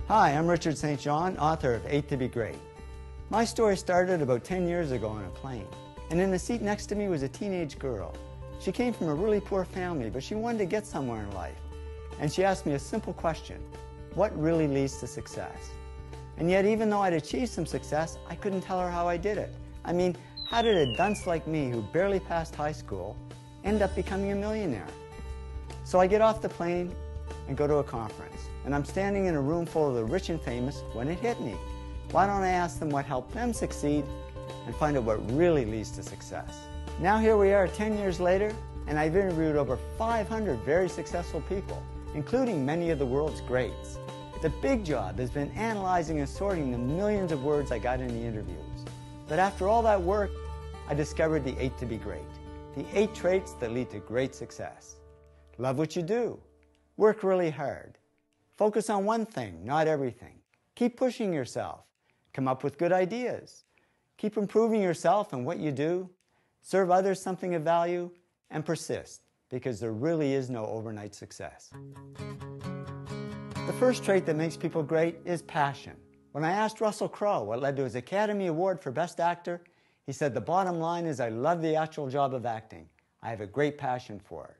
Hi, I'm Richard St. John, author of 8 to be Great. My story started about 10 years ago on a plane, and in the seat next to me was a teenage girl. She came from a really poor family, but she wanted to get somewhere in life. And she asked me a simple question: what really leads to success? And yet, even though I'd achieved some success, I couldn't tell her how I did it. I mean, how did a dunce like me, who barely passed high school, end up becoming a millionaire? So I get off the plane and go to a conference, and I'm standing in a room full of the rich and famous when it hit me. Why don't I ask them what helped them succeed and find out what really leads to success? Now here we are 10 years later, and I've interviewed over 500 very successful people, including many of the world's greats. The big job has been analyzing and sorting the millions of words I got in the interviews. But after all that work, I discovered the 8 to be great, the 8 traits that lead to great success. Love what you do. Work really hard. Focus on one thing, not everything. Keep pushing yourself. Come up with good ideas. Keep improving yourself and what you do. Serve others something of value, and persist, because there really is no overnight success. The first trait that makes people great is passion. When I asked Russell Crowe what led to his Academy Award for Best Actor, he said, "The bottom line is I love the actual job of acting. I have a great passion for it."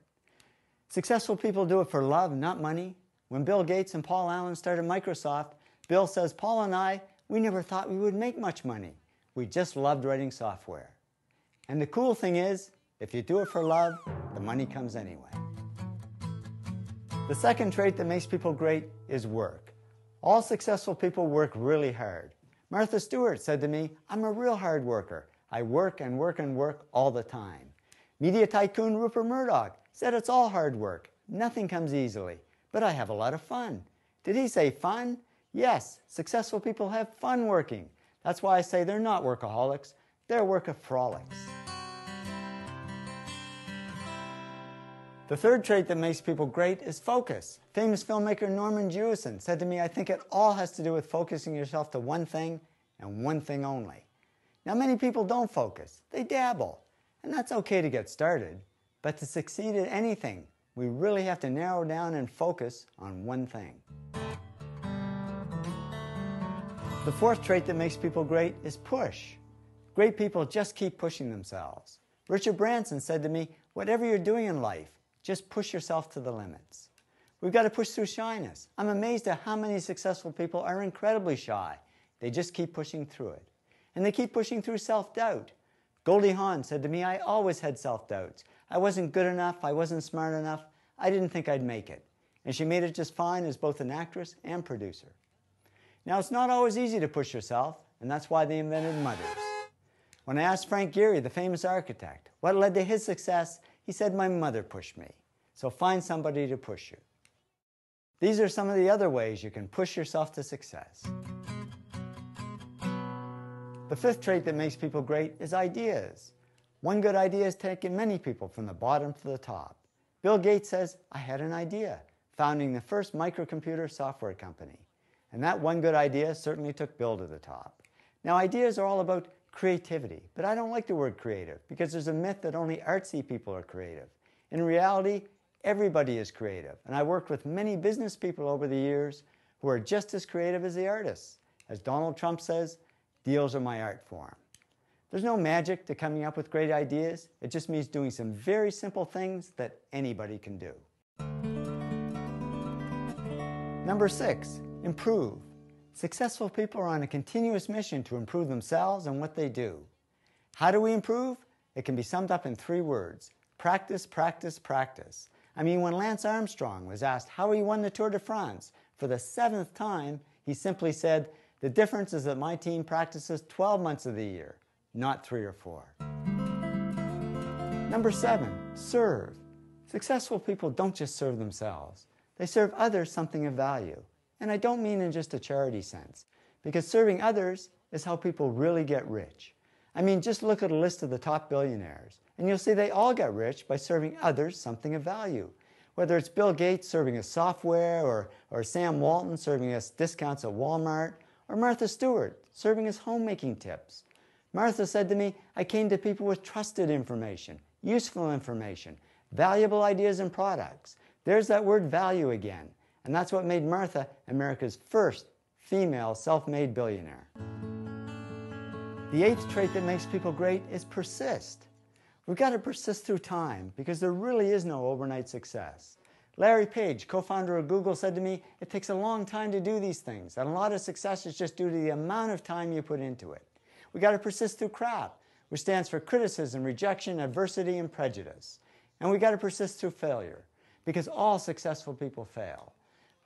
Successful people do it for love, not money. When Bill Gates and Paul Allen started Microsoft, Bill says, "Paul and I, we never thought we would make much money. We just loved writing software." And the cool thing is, if you do it for love, the money comes anyway. The second trait that makes people great is work. All successful people work really hard. Martha Stewart said to me, "I'm a real hard worker. I work and work and work all the time." Media tycoon Rupert Murdoch said it's all hard work. Nothing comes easily, but I have a lot of fun. Did he say fun? Yes, successful people have fun working. That's why I say they're not workaholics, they're workaholics. The third trait that makes people great is focus. Famous filmmaker Norman Jewison said to me, "I think it all has to do with focusing yourself to one thing and one thing only." Now, many people don't focus. They dabble. And that's okay to get started. But to succeed at anything, we really have to narrow down and focus on one thing. The fourth trait that makes people great is push. Great people just keep pushing themselves. Richard Branson said to me, "Whatever you're doing in life, just push yourself to the limits." We've got to push through shyness. I'm amazed at how many successful people are incredibly shy. They just keep pushing through it. And they keep pushing through self-doubt. Goldie Hawn said to me, "I always had self-doubts. I wasn't good enough, I wasn't smart enough, I didn't think I'd make it." And she made it just fine as both an actress and producer. Now, it's not always easy to push yourself, and that's why they invented mothers. When I asked Frank Gehry, the famous architect, what led to his success, he said, "My mother pushed me." So find somebody to push you. These are some of the other ways you can push yourself to success. The fifth trait that makes people great is ideas. One good idea has taken many people from the bottom to the top. Bill Gates says, "I had an idea," founding the first microcomputer software company. And that one good idea certainly took Bill to the top. Now, ideas are all about creativity, but I don't like the word creative because there's a myth that only artsy people are creative. In reality, everybody is creative, and I worked with many business people over the years who are just as creative as the artists. As Donald Trump says, "Deals are my art form." There's no magic to coming up with great ideas. It just means doing some very simple things that anybody can do. Number 6, improve. Successful people are on a continuous mission to improve themselves and what they do. How do we improve? It can be summed up in 3 words: practice, practice, practice. I mean, when Lance Armstrong was asked how he won the Tour de France for the 7th time, he simply said, "The difference is that my team practices 12 months of the year, not 3 or 4. Number 7, serve. Successful people don't just serve themselves. They serve others something of value. And I don't mean in just a charity sense, because serving others is how people really get rich. I mean, just look at a list of the top billionaires, and you'll see they all got rich by serving others something of value. Whether it's Bill Gates serving us software, or Sam Walton serving us discounts at Walmart, or Martha Stewart serving us homemaking tips. Martha said to me, "I came to people with trusted information, useful information, valuable ideas and products." There's that word value again. And that's what made Martha America's first female self-made billionaire. The 8th trait that makes people great is persist. We've got to persist through time because there really is no overnight success. Larry Page, co-founder of Google, said to me, it takes a long time to do these things, and a lot of success is just due to the amount of time you put into it. We've got to persist through crap, which stands for criticism, rejection, adversity, and prejudice. And we've got to persist through failure, because all successful people fail.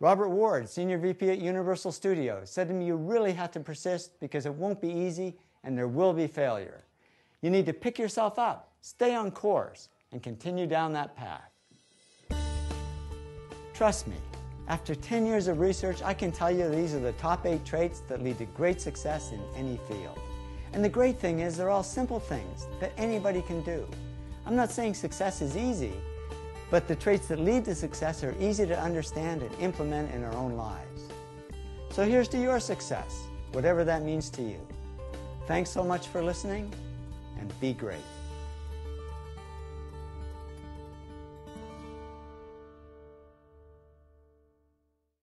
Robert Ward, Senior VP at Universal Studios, said to me, you really have to persist because it won't be easy and there will be failure. You need to pick yourself up, stay on course, and continue down that path. Trust me, after 10 years of research, I can tell you these are the top 8 traits that lead to great success in any field. And the great thing is they're all simple things that anybody can do. I'm not saying success is easy, but the traits that lead to success are easy to understand and implement in our own lives. So here's to your success, whatever that means to you. Thanks so much for listening, and be great.